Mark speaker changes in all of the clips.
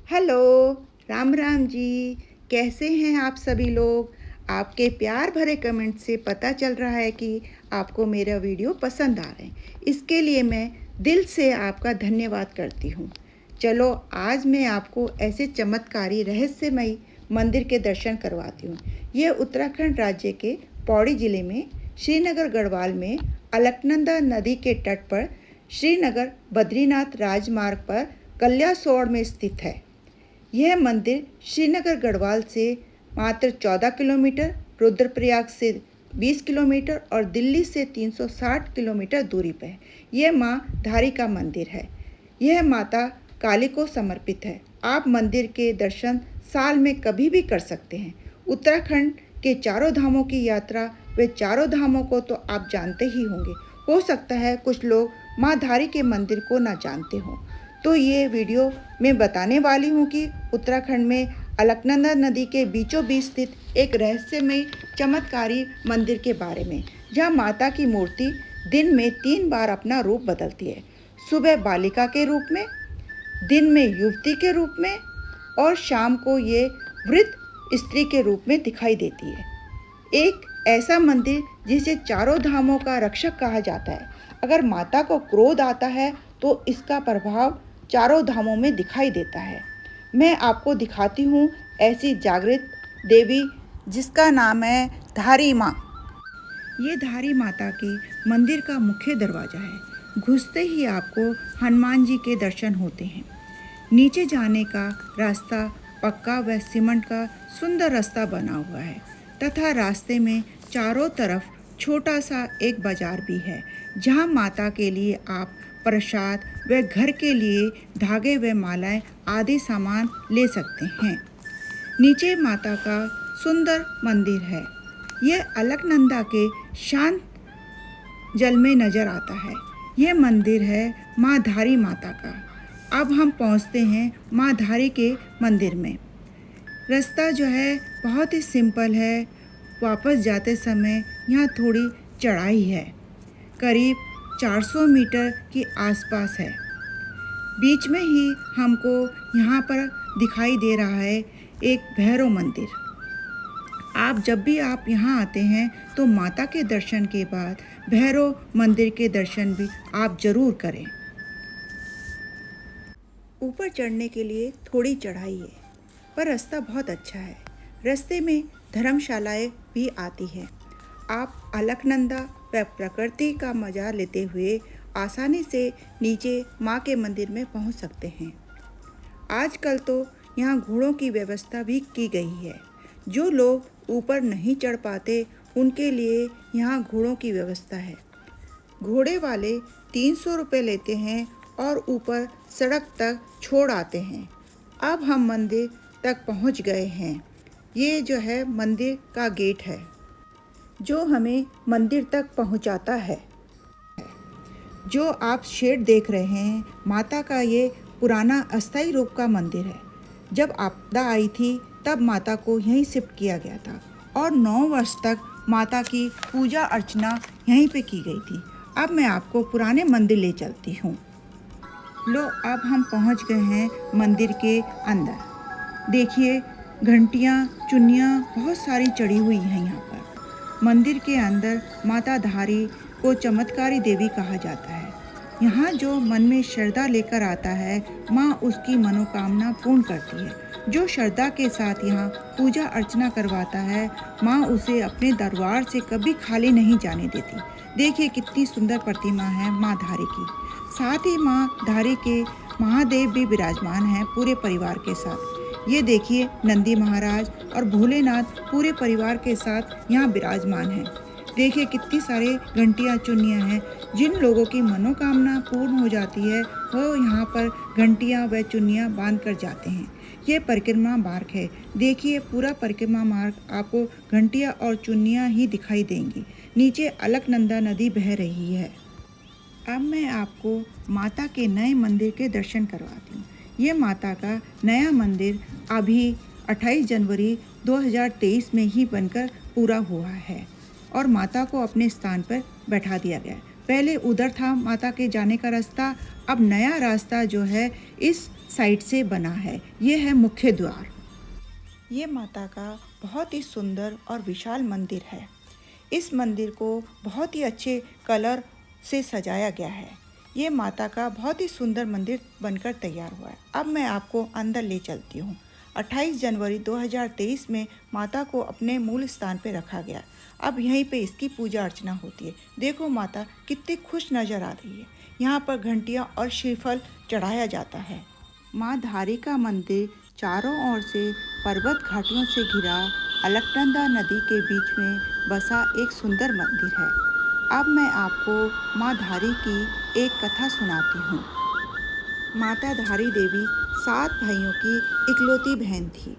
Speaker 1: Hello, Ram Ram ji. कैसे हैं आप सभी लोग? आपके प्यार भरे कमेंट से पता चल रहा है कि आपको मेरा वीडियो पसंद आ रहे हैं। इसके लिए मैं दिल से आपका धन्यवाद करती हूँ। चलो आज मैं आपको ऐसे चमत्कारी रहस्यमयी मंदिर के दर्शन करवाती हूँ। ये उत्तराखंड राज्य के पौड़ी ज़िले में श्रीनगर गढ़वाल में अलकनंदा नदी के तट पर श्रीनगर बद्रीनाथ राजमार्ग पर कल्यासोड़ में स्थित है। यह मंदिर श्रीनगर गढ़वाल से मात्र 14 किलोमीटर, रुद्रप्रयाग से 20 किलोमीटर और दिल्ली से 360 किलोमीटर दूरी पर है। यह माँ धारी का मंदिर है। यह माता काली को समर्पित है। आप मंदिर के दर्शन साल में कभी भी कर सकते हैं। उत्तराखंड के चारों धामों की यात्रा, वे चारों धामों को तो आप जानते ही होंगे। हो सकता है कुछ लोग माँ धारी के मंदिर को ना जानते हों, तो ये वीडियो मैं बताने वाली हूँ कि उत्तराखंड में अलकनंदा नदी के बीचों बीच स्थित एक रहस्यमय चमत्कारी मंदिर के बारे में, जहाँ माता की मूर्ति दिन में 3 बार अपना रूप बदलती है। सुबह बालिका के रूप में, दिन में युवती के रूप में और शाम को ये वृद्ध स्त्री के रूप में दिखाई देती है। एक ऐसा मंदिर जिसे चारों धामों का रक्षक कहा जाता है। अगर माता को क्रोध आता है तो इसका प्रभाव चारों धामों में दिखाई देता है। मैं आपको दिखाती हूँ ऐसी जागृत देवी जिसका नाम है धारी माँ। ये धारी माता के मंदिर का मुख्य दरवाज़ा है। घुसते ही आपको हनुमान जी के दर्शन होते हैं। नीचे जाने का रास्ता पक्का व सीमेंट का सुंदर रास्ता बना हुआ है तथा रास्ते में चारों तरफ छोटा सा एक बाजार भी है, जहाँ माता के लिए आप प्रसाद व घर के लिए धागे व मालाएं आदि सामान ले सकते हैं। नीचे माता का सुंदर मंदिर है। यह अलकनंदा के शांत जल में नजर आता है। यह मंदिर है माँ धारी माता का। अब हम पहुँचते हैं माँ धारी के मंदिर में। रास्ता जो है बहुत ही सिंपल है। वापस जाते समय यहाँ थोड़ी चढ़ाई है, करीब 400 मीटर के आसपास है। बीच में ही हमको यहाँ पर दिखाई दे रहा है एक भैरव मंदिर। आप जब भी आप यहाँ आते हैं तो माता के दर्शन के बाद भैरव मंदिर के दर्शन भी आप ज़रूर करें। ऊपर चढ़ने के लिए थोड़ी चढ़ाई है, पर रास्ता बहुत अच्छा है। रास्ते में धर्मशालाएं भी आती हैं। आप अलकनंदा व प्रकृति का मजा लेते हुए आसानी से नीचे माँ के मंदिर में पहुँच सकते हैं। आजकल तो यहाँ घोड़ों की व्यवस्था भी की गई है। जो लोग ऊपर नहीं चढ़ पाते उनके लिए यहाँ घोड़ों की व्यवस्था है। घोड़े वाले 300 रुपये लेते हैं और ऊपर सड़क तक छोड़ आते हैं। अब हम मंदिर तक पहुँच गए हैं। ये जो है मंदिर का गेट है जो हमें मंदिर तक पहुँचाता है। जो आप शेड देख रहे हैं, माता का ये पुराना अस्थायी रूप का मंदिर है। जब आपदा आई थी तब माता को यहीं शिफ्ट किया गया था और 9 वर्ष तक माता की पूजा अर्चना यहीं पे की गई थी। अब मैं आपको पुराने मंदिर ले चलती हूँ। लो, अब हम पहुँच गए हैं मंदिर के अंदर। देखिए, घंटियाँ, चुन्नियाँ बहुत सारी चढ़ी हुई हैं यहाँ पर। मंदिर के अंदर माता धारी को चमत्कारी देवी कहा जाता है। यहाँ जो मन में श्रद्धा लेकर आता है, माँ उसकी मनोकामना पूर्ण करती है। जो श्रद्धा के साथ यहाँ पूजा अर्चना करवाता है, माँ उसे अपने दरबार से कभी खाली नहीं जाने देती। देखिए कितनी सुंदर प्रतिमा है माँ धारी की। साथ ही माँ धारी के महादेव भी विराजमान हैं पूरे परिवार के साथ। ये देखिए, नंदी महाराज और भोलेनाथ पूरे परिवार के साथ यहाँ विराजमान हैं। देखिए कितनी सारे घंटियाँ, चुन्नियाँ हैं। जिन लोगों की मनोकामना पूर्ण हो जाती है वो यहाँ पर घंटियाँ व चुन्नियाँ बांध कर जाते हैं। ये परिक्रमा मार्ग है। देखिए, पूरा परिक्रमा मार्ग आपको घंटियाँ और चुन्नियाँ ही दिखाई देंगी। नीचे अलकनंदा नदी बह रही है। अब मैं आपको माता के नए मंदिर के दर्शन करवाती हूँ। ये माता का नया मंदिर अभी 28 जनवरी 2023 में ही बनकर पूरा हुआ है और माता को अपने स्थान पर बैठा दिया गया है। पहले उधर था माता के जाने का रास्ता, अब नया रास्ता जो है इस साइड से बना है। ये है मुख्य द्वार। ये माता का बहुत ही सुंदर और विशाल मंदिर है। इस मंदिर को बहुत ही अच्छे कलर से सजाया गया है। ये माता का बहुत ही सुंदर मंदिर बनकर तैयार हुआ है। अब मैं आपको अंदर ले चलती हूँ। 28 जनवरी 2023 में माता को अपने मूल स्थान पर रखा गया। अब यहीं पे इसकी पूजा अर्चना होती है। देखो माता कितनी खुश नज़र आ रही है। यहाँ पर घंटियाँ और श्रीफल चढ़ाया जाता है। माँ धारी का मंदिर चारों ओर से पर्वत घाटियों से घिरा अलकनंदा नदी के बीच में बसा एक सुंदर मंदिर है। अब मैं आपको माँ धारी की एक कथा सुनाती हूँ। माता धारी देवी 7 भाइयों की इकलौती बहन थी।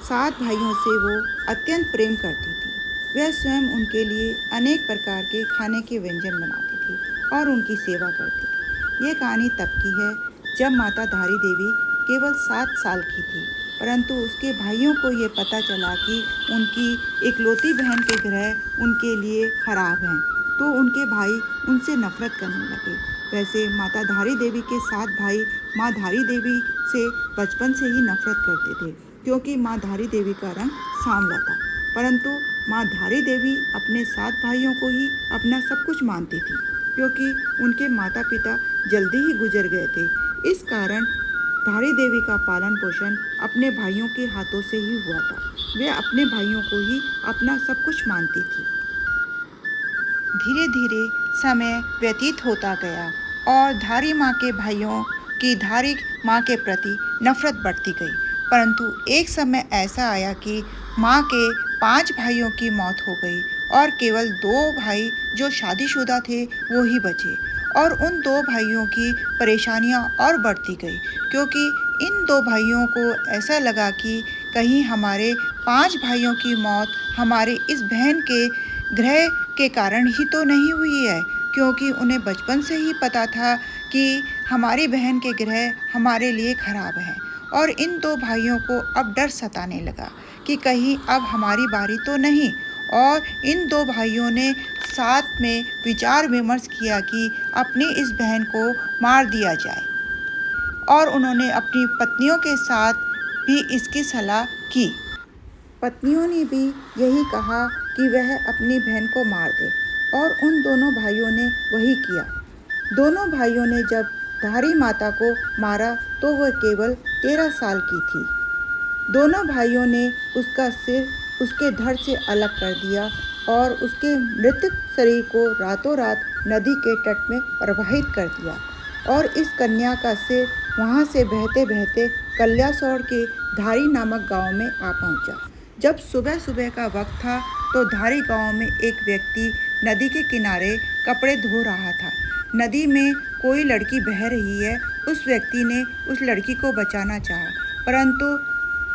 Speaker 1: 7 भाइयों से वो अत्यंत प्रेम करती थी। वह स्वयं उनके लिए अनेक प्रकार के खाने के व्यंजन बनाती थी और उनकी सेवा करती थी। ये कहानी तब की है जब माता धारी देवी केवल 7 साल की थी, परंतु उसके भाइयों को ये पता चला कि उनकी इकलौती बहन के ग्रह उनके लिए खराब हैं, तो उनके भाई उनसे नफरत करने लगे। वैसे माता धारी देवी के 7 भाई माँ धारी देवी से बचपन से ही नफरत करते थे, क्योंकि माँ धारी देवी का रंग सांवला था। परंतु माँ धारी देवी अपने 7 भाइयों को ही अपना सब कुछ मानती थी, क्योंकि उनके माता पिता जल्दी ही गुजर गए थे। इस कारण धारी देवी का पालन पोषण अपने भाइयों के हाथों से ही हुआ था। वे अपने भाइयों को ही अपना सब कुछ मानती थी। धीरे धीरे समय व्यतीत होता गया और धारी माँ के भाइयों की धारी माँ के प्रति नफरत बढ़ती गई। परंतु एक समय ऐसा आया कि माँ के 5 भाइयों की मौत हो गई और केवल 2 भाई जो शादीशुदा थे वो ही बचे। और उन 2 भाइयों की परेशानियां और बढ़ती गई, क्योंकि इन 2 भाइयों को ऐसा लगा कि कहीं हमारे 5 भाइयों की मौत हमारे इस बहन के ग्रह के कारण ही तो नहीं हुई है, क्योंकि उन्हें बचपन से ही पता था कि हमारी बहन के ग्रह हमारे लिए खराब हैं। और इन 2 भाइयों को अब डर सताने लगा कि कहीं अब हमारी बारी तो नहीं। और इन 2 भाइयों ने साथ में विचार विमर्श किया कि अपनी इस बहन को मार दिया जाए, और उन्होंने अपनी पत्नियों के साथ भी इसकी सलाह की। पत्नियों ने भी यही कहा कि वह अपनी बहन को मार दे, और उन दोनों भाइयों ने वही किया। दोनों भाइयों ने जब धारी माता को मारा तो वह केवल 13 साल की थी। दोनों भाइयों ने उसका सिर उसके धड़ से अलग कर दिया और उसके मृत शरीर को रातों रात नदी के तट में प्रवाहित कर दिया, और इस कन्या का सिर वहाँ से बहते बहते कल्यासौड़ के धारी नामक गांव में आ पहुँचा। जब सुबह सुबह का वक्त था तो धारी गांव में एक व्यक्ति नदी के किनारे कपड़े धो रहा था। नदी में कोई लड़की बह रही है। उस व्यक्ति ने उस लड़की को बचाना चाहा, परंतु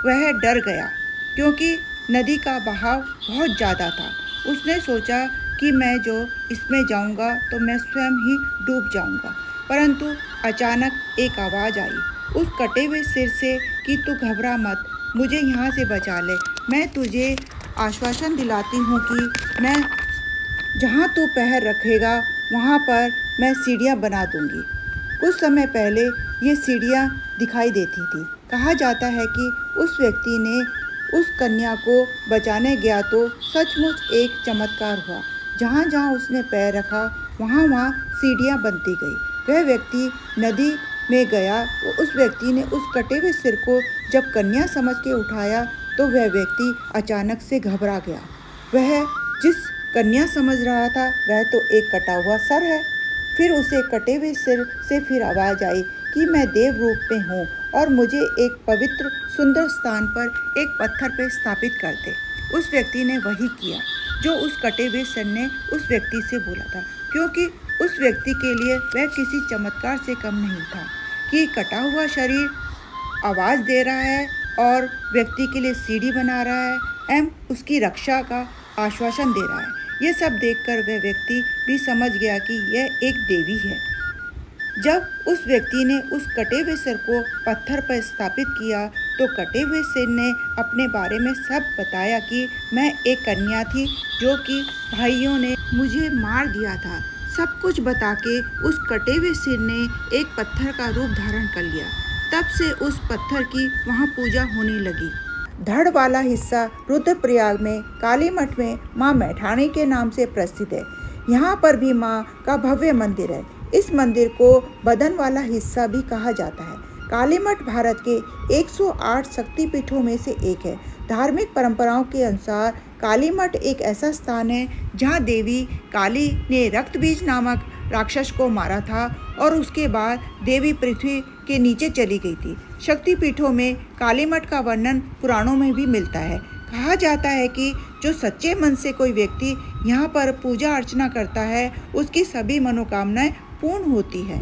Speaker 1: वह डर गया, क्योंकि नदी का बहाव बहुत ज़्यादा था। उसने सोचा कि मैं जो इसमें जाऊंगा तो मैं स्वयं ही डूब जाऊंगा। परंतु अचानक एक आवाज़ आई उस कटे हुए सिर से कि तू घबरा मत, मुझे यहाँ से बचा ले। मैं तुझे आश्वासन दिलाती हूँ कि मैं जहाँ तू पैर रखेगा वहाँ पर मैं सीढ़ियाँ बना दूँगी। कुछ समय पहले ये सीढ़ियाँ दिखाई देती थी। कहा जाता है कि उस व्यक्ति ने उस कन्या को बचाने गया तो सचमुच एक चमत्कार हुआ। जहाँ जहाँ उसने पैर रखा वहाँ वहाँ सीढ़ियाँ बनती गई। वह व्यक्ति नदी में गया तो उस व्यक्ति ने उस कटे हुए सिर को जब कन्या समझ के उठाया तो वह व्यक्ति अचानक से घबरा गया। वह जिस कन्या समझ रहा था वह तो एक कटा हुआ सर है। फिर उसे कटे हुए सिर से फिर आवाज़ आई कि मैं देव रूप में हूँ और मुझे एक पवित्र सुंदर स्थान पर एक पत्थर पर स्थापित कर दे। उस व्यक्ति ने वही किया जो उस कटे हुए सिर ने उस व्यक्ति से बोला था, क्योंकि उस व्यक्ति के लिए वह किसी चमत्कार से कम नहीं था कि कटा हुआ शरीर आवाज़ दे रहा है और व्यक्ति के लिए सीढ़ी बना रहा है एवं उसकी रक्षा का आश्वासन दे रहा है। ये सब देखकर वह व्यक्ति भी समझ गया कि यह एक देवी है। जब उस व्यक्ति ने उस कटे हुए सिर को पत्थर पर स्थापित किया तो कटे हुए सिर ने अपने बारे में सब बताया कि मैं एक कन्या थी जो कि भाइयों ने मुझे मार दिया था। सब कुछ बता के उस कटे हुए सिर ने एक पत्थर का रूप धारण कर लिया। तब से उस पत्थर की वहाँ पूजा होने लगी। धड़ वाला हिस्सा रुद्रप्रयाग में काली मठ में माँ मैठाणी के नाम से प्रसिद्ध है। यहाँ पर भी माँ का भव्य मंदिर है। इस मंदिर को बदन वाला हिस्सा भी कहा जाता है। काली मठ भारत के 108 शक्तिपीठों में से एक है। धार्मिक परंपराओं के अनुसार काली मठ एक ऐसा स्थान है जहाँ देवी काली ने रक्तबीज नामक राक्षस को मारा था और उसके बाद देवी पृथ्वी के नीचे चली गई थी। शक्तिपीठों में काली मठ का वर्णन पुराणों में भी मिलता है। कहा जाता है कि जो सच्चे मन से कोई व्यक्ति यहाँ पर पूजा अर्चना करता है उसकी सभी मनोकामनाएं पूर्ण होती है।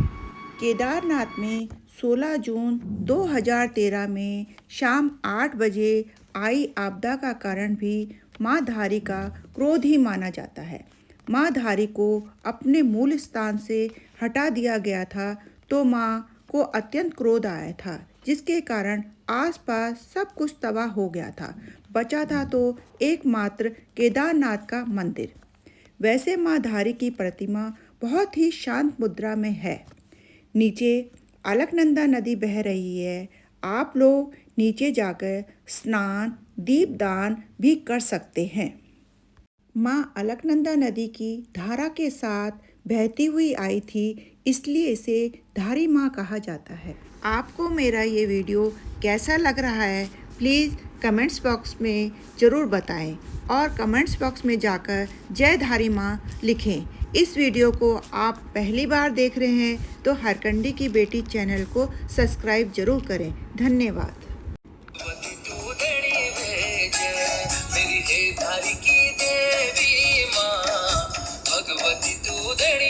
Speaker 1: केदारनाथ में 16 जून 2013 में शाम 8 बजे आई आपदा का कारण भी माँ धारी का क्रोध ही माना जाता है। माँ धारी को अपने मूल स्थान से हटा दिया गया था तो माँ को अत्यंत क्रोध आया था, जिसके कारण आसपास सब कुछ तबाह हो गया था। बचा था तो एकमात्र केदारनाथ का मंदिर। वैसे माँ धारी की प्रतिमा बहुत ही शांत मुद्रा में है। नीचे अलकनंदा नदी बह रही है। आप लोग नीचे जाकर स्नान दीपदान भी कर सकते हैं। माँ अलकनंदा नदी की धारा के साथ बहती हुई आई थी, इसलिए इसे धारी माँ कहा जाता है। आपको मेरा ये वीडियो कैसा लग रहा है प्लीज़ कमेंट्स बॉक्स में ज़रूर बताएं और कमेंट्स बॉक्स में जाकर जय धारी माँ लिखें। इस वीडियो को आप पहली बार देख रहे हैं तो हरकंडी की बेटी चैनल को सब्सक्राइब ज़रूर करें। धन्यवाद।
Speaker 2: धारी की देवी माँ भगवती तू धड़ी